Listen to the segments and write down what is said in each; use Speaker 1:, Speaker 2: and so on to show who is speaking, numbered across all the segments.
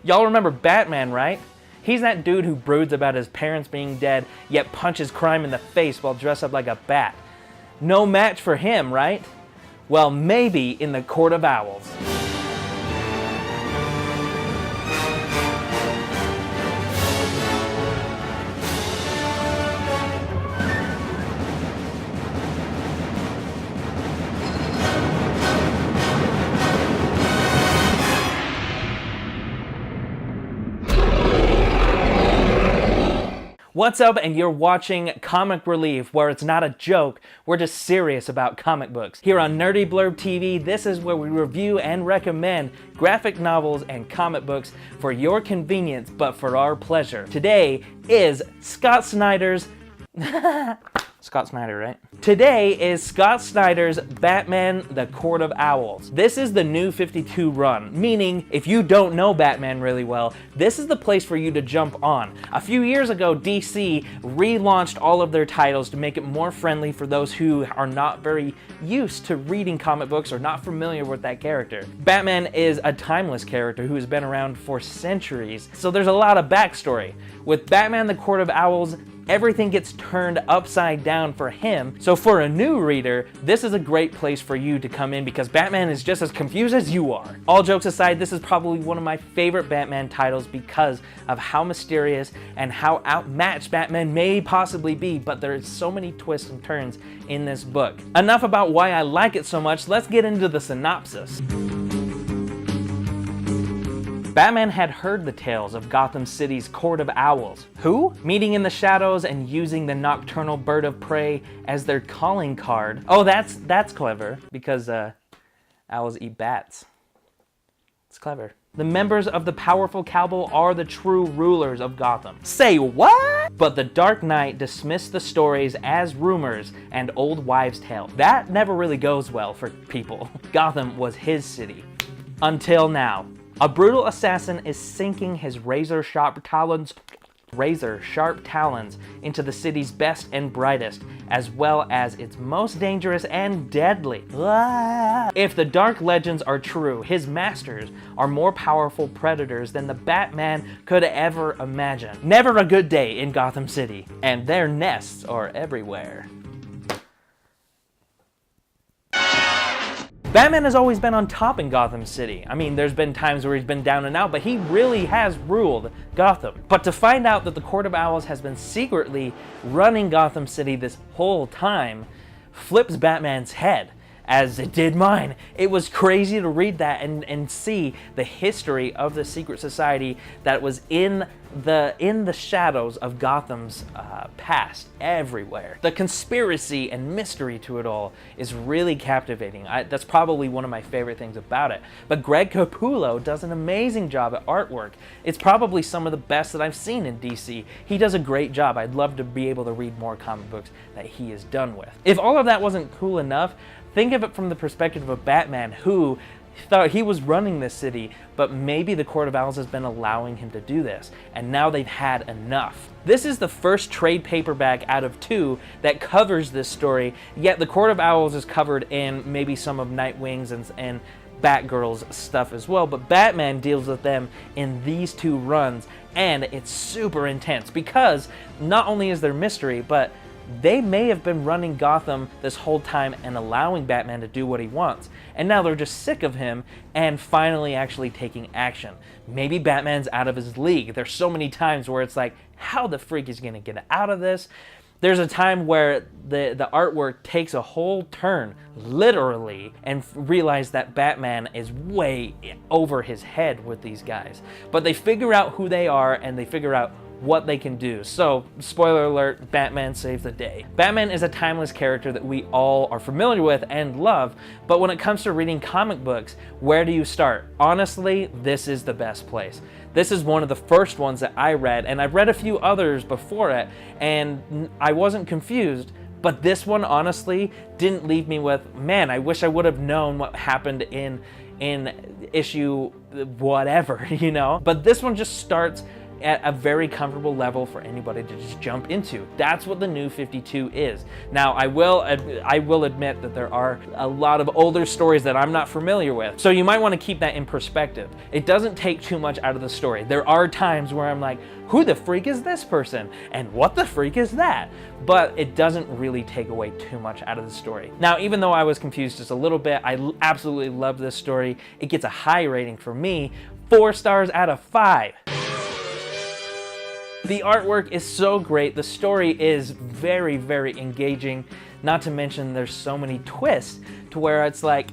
Speaker 1: Y'all remember Batman, right? He's that dude who broods about his parents being dead, yet punches crime in the face while dressed up like a bat. No match for him, right? Well, maybe in the Court of Owls. What's up, and you're watching Comic Relief, where it's not a joke, we're just serious about comic books. Here on Nerdy Blurb TV, this is where we review and recommend graphic novels and comic books for your convenience, but for our pleasure. Today is Scott Snyder's... Scott Snyder, right? Today is Scott Snyder's Batman: The Court of Owls. This is the new 52 run, meaning if you don't know Batman really well, this is the place for you to jump on. A few years ago, DC relaunched all of their titles to make it more friendly for those who are not very used to reading comic books or not familiar with that character. Batman is a timeless character who has been around for centuries, so there's a lot of backstory. With Batman: The Court of Owls, everything gets turned upside down for him. So for a new reader, this is a great place for you to come in because Batman is just as confused as you are. All jokes aside, this is probably one of my favorite Batman titles because of how mysterious and how outmatched Batman may possibly be, but there's so many twists and turns in this book. Enough about why I like it so much, let's get into the synopsis. Batman had heard the tales of Gotham City's Court of Owls. Who? Meeting in the shadows and using the nocturnal bird of prey as their calling card. Oh, that's clever, because owls eat bats. It's clever. The members of the powerful cabal are the true rulers of Gotham. Say what? But the Dark Knight dismissed the stories as rumors and old wives' tales. That never really goes well for people. Gotham was his city. Until now. A brutal assassin is sinking his razor-sharp talons into the city's best and brightest, as well as its most dangerous and deadly. If the dark legends are true, his masters are more powerful predators than the Batman could ever imagine. Never a good day in Gotham City, and their nests are everywhere. Batman has always been on top in Gotham City. I mean, there's been times where he's been down and out, but he really has ruled Gotham. But to find out that the Court of Owls has been secretly running Gotham City this whole time flips Batman's head, as it did mine. It was crazy to read that and see the history of the secret society that was in the shadows of Gotham's past everywhere. The conspiracy and mystery to it all is really captivating. That's probably one of my favorite things about it. But Greg Capullo does an amazing job at artwork. It's probably some of the best that I've seen in DC. He does a great job. I'd love to be able to read more comic books that he is done with. If all of that wasn't cool enough, think of it from the perspective of Batman, who thought he was running this city, but maybe the Court of Owls has been allowing him to do this, and now they've had enough. This is the first trade paperback out of 2 that covers this story, yet the Court of Owls is covered in maybe some of Nightwing's and Batgirl's stuff as well, but Batman deals with them in these 2 runs, and it's super intense because not only is there mystery, but they may have been running Gotham this whole time and allowing Batman to do what he wants. And now they're just sick of him and finally actually taking action. Maybe Batman's out of his league. There's so many times where it's like, how the freak is going to get out of this? There's a time where the artwork takes a whole turn, literally, and realize that Batman is way over his head with these guys. But they figure out who they are and they figure out what they can do. So, spoiler alert, Batman saves the day. Batman is a timeless character that we all are familiar with and love, but when it comes to reading comic books, where do you start? Honestly, this is the best place. This is one of the first ones that I read, and I've read a few others before it, and I wasn't confused, but this one honestly didn't leave me with, man, I wish I would have known what happened in issue whatever, you know? But this one just starts at a very comfortable level for anybody to just jump into. That's what the New 52 is. Now, I will admit that there are a lot of older stories that I'm not familiar with, so you might want to keep that in perspective. It doesn't take too much out of the story. There are times where I'm like, who the freak is this person? And what the freak is that? But it doesn't really take away too much out of the story. Now, even though I was confused just a little bit, I absolutely love this story. It gets a high rating for me, 4 stars out of 5. The artwork is so great. The story is very, very engaging. Not to mention there's so many twists to where it's like,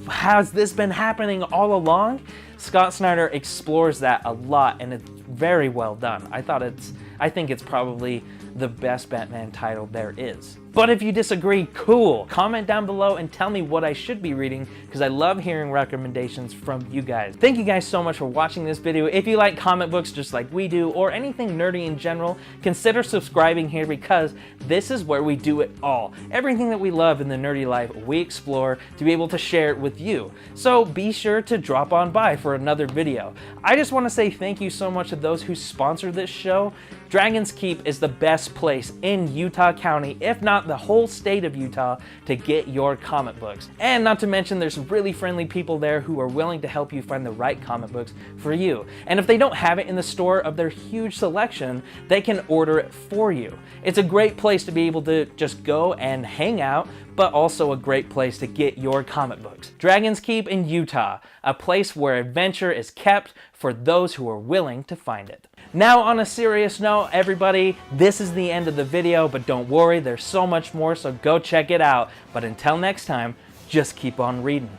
Speaker 1: has this been happening all along? Scott Snyder explores that a lot, and it's very well done. I think it's probably the best Batman title there is. But if you disagree, cool. Comment down below and tell me what I should be reading, because I love hearing recommendations from you guys. Thank you guys so much for watching this video. If you like comic books just like we do, or anything nerdy in general, consider subscribing here, because this is where we do it all. Everything that we love in the nerdy life, we explore to be able to share it with you. So be sure to drop on by for another video. I just want to say thank you so much to those who sponsor this show. Dragon's Keep is the best place in Utah County, if not the whole state of Utah, to get your comic books. And not to mention, there's really friendly people there who are willing to help you find the right comic books for you. And if they don't have it in the store of their huge selection, they can order it for you. It's a great place to be able to just go and hang out, but also a great place to get your comic books. Dragon's Keep in Utah, a place where adventure is kept for those who are willing to find it. Now, on a serious note, everybody, this is the end of the video, but don't worry, there's so much more, so go check it out. But until next time, just keep on reading.